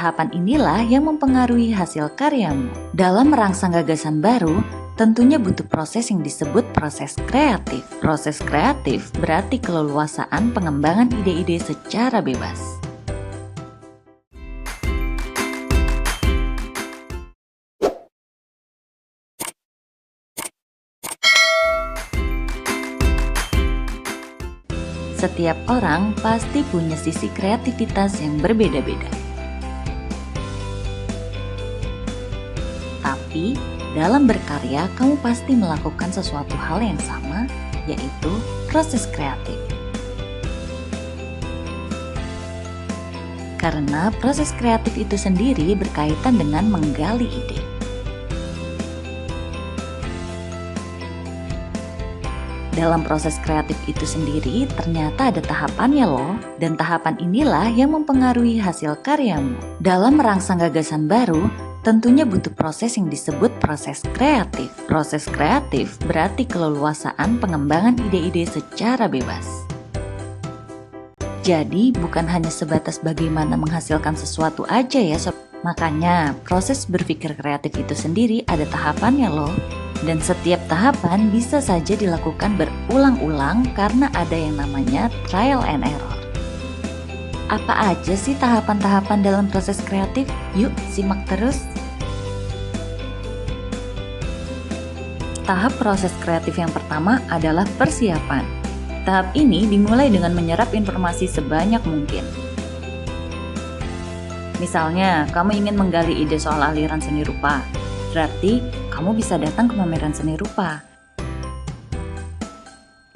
tahapan inilah yang mempengaruhi hasil karyamu. Dalam merangsang gagasan baru, tentunya butuh proses yang disebut proses kreatif. Proses kreatif berarti keleluasaan pengembangan ide-ide secara bebas. Setiap orang pasti punya sisi kreativitas yang berbeda-beda. Tapi, dalam berkarya kamu pasti melakukan sesuatu hal yang sama, yaitu proses kreatif. Karena proses kreatif itu sendiri berkaitan dengan menggali ide. Dalam proses kreatif itu sendiri ternyata ada tahapannya loh, dan tahapan inilah yang mempengaruhi hasil karyamu. Dalam merangsang gagasan baru, tentunya butuh proses yang disebut proses kreatif. Proses kreatif berarti keleluasaan pengembangan ide-ide secara bebas. Jadi bukan hanya sebatas bagaimana menghasilkan sesuatu aja ya sob. Makanya proses berpikir kreatif itu sendiri ada tahapannya loh. Dan setiap tahapan bisa saja dilakukan berulang-ulang karena ada yang namanya trial and error. Apa aja sih tahapan-tahapan dalam proses kreatif? Yuk simak terus. Tahap proses kreatif yang pertama adalah persiapan. Tahap ini dimulai dengan menyerap informasi sebanyak mungkin. Misalnya, kamu ingin menggali ide soal aliran seni rupa. Berarti, kamu bisa datang ke pameran seni rupa.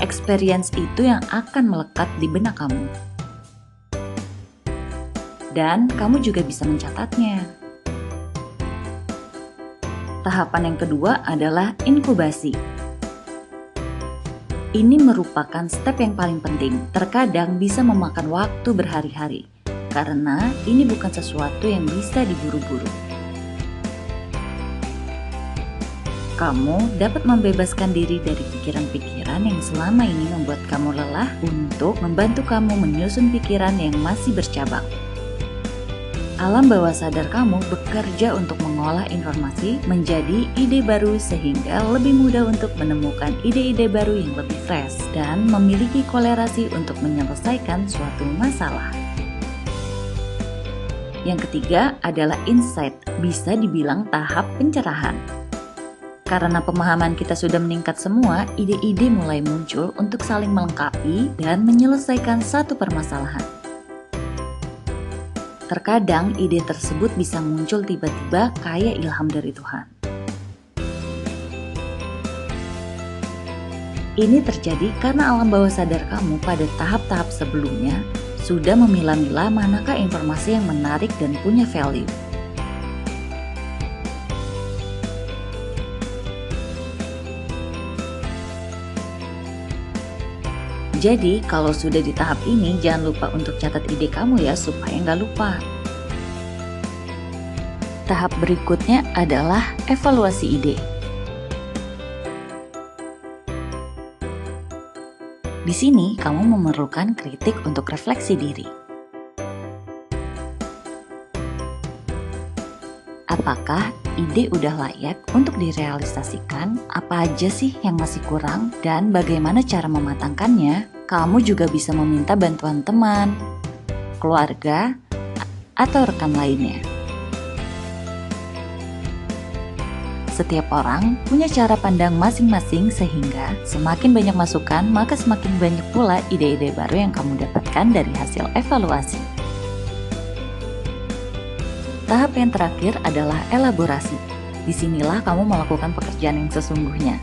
Experience itu yang akan melekat di benak kamu. Dan kamu juga bisa mencatatnya. Tahapan yang kedua adalah inkubasi. Ini merupakan step yang paling penting, terkadang bisa memakan waktu berhari-hari, karena ini bukan sesuatu yang bisa diburu-buru. Kamu dapat membebaskan diri dari pikiran-pikiran yang selama ini membuat kamu lelah untuk membantu kamu menyusun pikiran yang masih bercabang. Alam bawah sadar kamu bekerja untuk mengolah informasi menjadi ide baru sehingga lebih mudah untuk menemukan ide-ide baru yang lebih fresh dan memiliki kolerasi untuk menyelesaikan suatu masalah. Yang ketiga adalah insight, bisa dibilang tahap pencerahan. Karena pemahaman kita sudah meningkat semua, ide-ide mulai muncul untuk saling melengkapi dan menyelesaikan satu permasalahan. Terkadang ide tersebut bisa muncul tiba-tiba kayak ilham dari Tuhan. Ini terjadi karena alam bawah sadar kamu pada tahap-tahap sebelumnya sudah memilah-milah manakah informasi yang menarik dan punya value. Jadi, kalau sudah di tahap ini, jangan lupa untuk catat ide kamu ya, supaya nggak lupa. Tahap berikutnya adalah evaluasi ide. Di sini, kamu memerlukan kritik untuk refleksi diri. Apakah ide udah layak untuk direalisasikan? Apa aja sih yang masih kurang? Dan bagaimana cara mematangkannya? Kamu juga bisa meminta bantuan teman, keluarga, atau rekan lainnya. Setiap orang punya cara pandang masing-masing sehingga semakin banyak masukan, maka semakin banyak pula ide-ide baru yang kamu dapatkan dari hasil evaluasi. Tahap yang terakhir adalah elaborasi. Disinilah kamu melakukan pekerjaan yang sesungguhnya.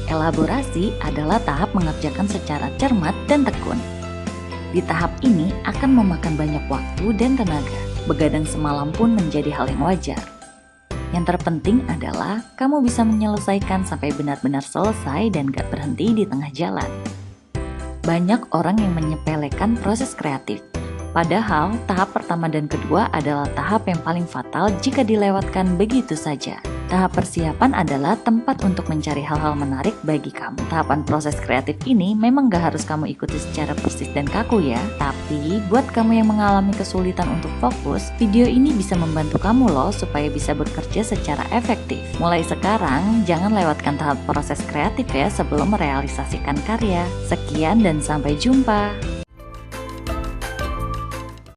Elaborasi adalah tahap mengerjakan secara cermat dan tekun. Di tahap ini akan memakan banyak waktu dan tenaga. Begadang semalam pun menjadi hal yang wajar. Yang terpenting adalah kamu bisa menyelesaikan sampai benar-benar selesai dan gak berhenti di tengah jalan. Banyak orang yang menyepelekan proses kreatif. Padahal tahap pertama dan kedua adalah tahap yang paling fatal jika dilewatkan begitu saja. Tahap persiapan adalah tempat untuk mencari hal-hal menarik bagi kamu. Tahapan proses kreatif ini memang gak harus kamu ikuti secara persis dan kaku ya. Tapi buat kamu yang mengalami kesulitan untuk fokus, video ini bisa membantu kamu loh supaya bisa bekerja secara efektif. Mulai sekarang, jangan lewatkan tahap proses kreatif ya sebelum merealisasikan karya. Sekian dan sampai jumpa.